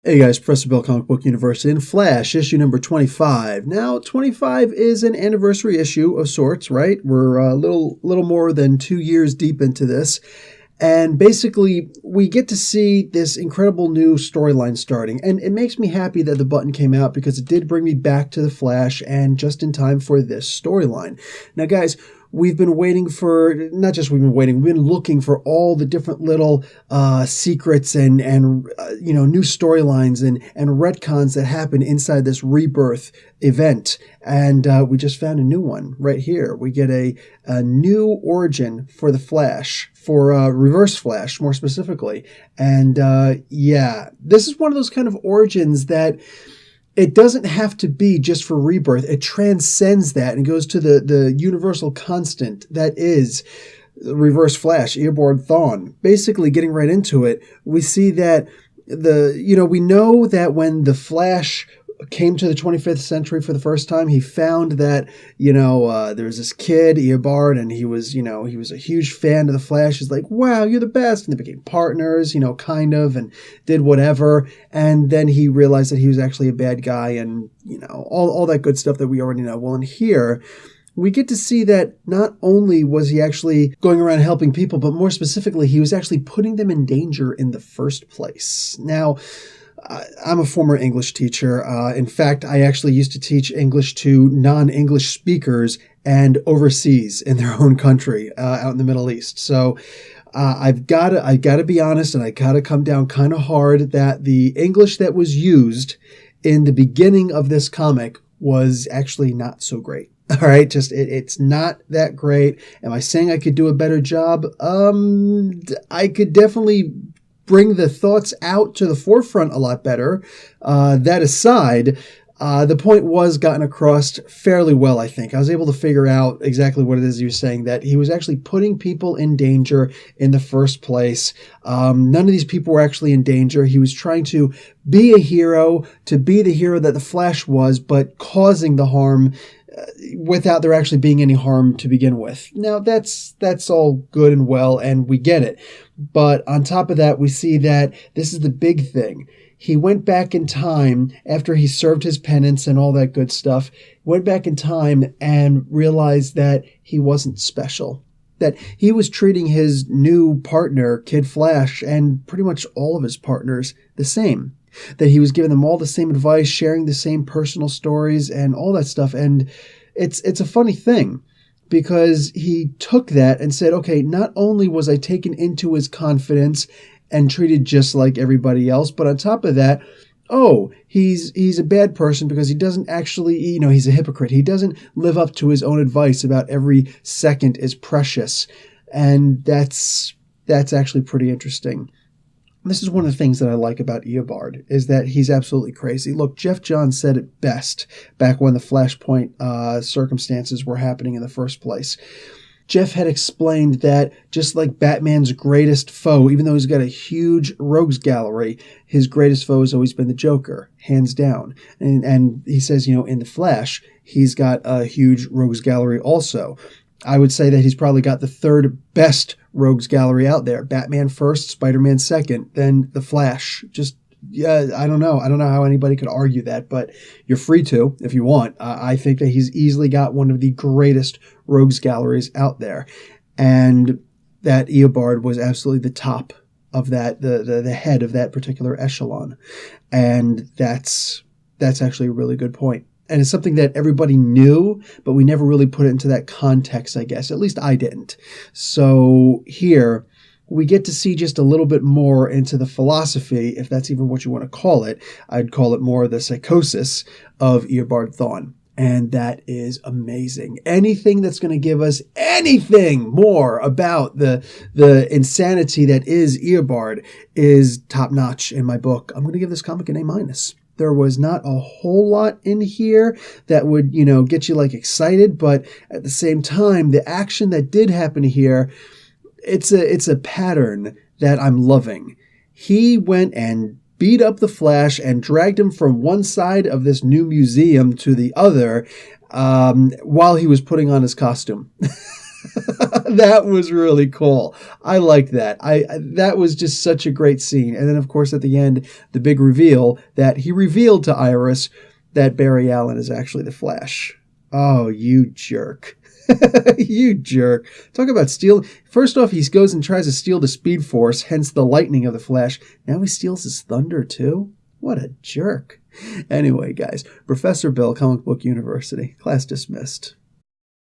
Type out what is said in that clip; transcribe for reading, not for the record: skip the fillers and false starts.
Hey guys, Professor Bill, Comic Book University, in Flash, issue number 25. Now, 25 is an anniversary issue of sorts, right? We're a little more than 2 years deep into this. And basically, we get to see this incredible new storyline starting. And it makes me happy that the button came out because it did bring me back to the Flash and just in time for this storyline. Now, guys, we've been waiting for, not just we've been looking for all the different little secrets and new storylines and retcons that happen inside this rebirth event. And we just found a new one right here. We get a new origin for the Flash, for Reverse Flash more specifically. And this is one of those kind of origins that it doesn't have to be just for rebirth. It transcends that and goes to the universal constant that is Reverse Flash, Eobard Thawne. Basically, getting right into it, we see that we know that when the Flash came to the 25th century for the first time, he found that, there was this kid, Eobard, and he was a huge fan of the Flash. He's like, wow, you're the best. And they became partners, kind of, and did whatever. And then he realized that he was actually a bad guy and, all that good stuff that we already know. Well, in here, we get to see that not only was he actually going around helping people, but more specifically, he was actually putting them in danger in the first place. Now, I'm a former English teacher. In fact, I actually used to teach English to non-English speakers and overseas in their own country, out in the Middle East. So I've got to be honest, and I got to come down kind of hard that the English that was used in the beginning of this comic was actually not so great. All right, it's not that great. Am I saying I could do a better job? I could definitely bring the thoughts out to the forefront a lot better. That aside, the point was gotten across fairly well, I think. I was able to figure out exactly what it is he was saying, that he was actually putting people in danger in the first place. None of these people were actually in danger. He was trying to be a hero, to be the hero that the Flash was, but causing the harm without there actually being any harm to begin with. Now, that's all good and well, and we get it. But on top of that, we see that this is the big thing. He went back in time after he served his penance and all that good stuff, went back in time and realized that he wasn't special, that he was treating his new partner, Kid Flash, and pretty much all of his partners the same. That he was giving them all the same advice, sharing the same personal stories and all that stuff. And it's a funny thing because he took that and said, okay, not only was I taken into his confidence and treated just like everybody else, but on top of that, he's a bad person because he doesn't actually, he's a hypocrite. He doesn't live up to his own advice about every second is precious. And that's actually pretty interesting. This is one of the things that I like about Eobard, is that he's absolutely crazy. Look, Jeff Johns said it best back when the Flashpoint circumstances were happening in the first place. Jeff had explained that just like Batman's greatest foe, even though he's got a huge rogues gallery, his greatest foe has always been the Joker, hands down. And he says, in the Flash, he's got a huge rogues gallery also. I would say that he's probably got the third best rogues gallery out there. Batman first, Spider-Man second, then the Flash. I don't know how anybody could argue that, but you're free to if you want. I think that he's easily got one of the greatest rogues galleries out there, and that Eobard was absolutely the top of that, the head of that particular echelon, and that's actually a really good point. And it's something that everybody knew, but we never really put it into that context, I guess. At least I didn't. So here, we get to see just a little bit more into the philosophy, if that's even what you want to call it. I'd call it more the psychosis of Eobard Thawne. And that is amazing. Anything that's going to give us anything more about the insanity that is Eobard is top-notch in my book. I'm going to give this comic an A-. There was not a whole lot in here that would, get you excited, but at the same time, the action that did happen here, it's a pattern that I'm loving. He went and beat up the Flash and dragged him from one side of this new museum to the other while he was putting on his costume. That was really cool. I liked that. That was just such a great scene. And then, of course, at the end, the big reveal that he revealed to Iris that Barry Allen is actually the Flash. Oh, you jerk. You jerk. Talk about steal. First off, he goes and tries to steal the Speed Force, hence the lightning of the Flash. Now he steals his thunder, too? What a jerk. Anyway, guys, Professor Bill, Comic Book University. Class dismissed.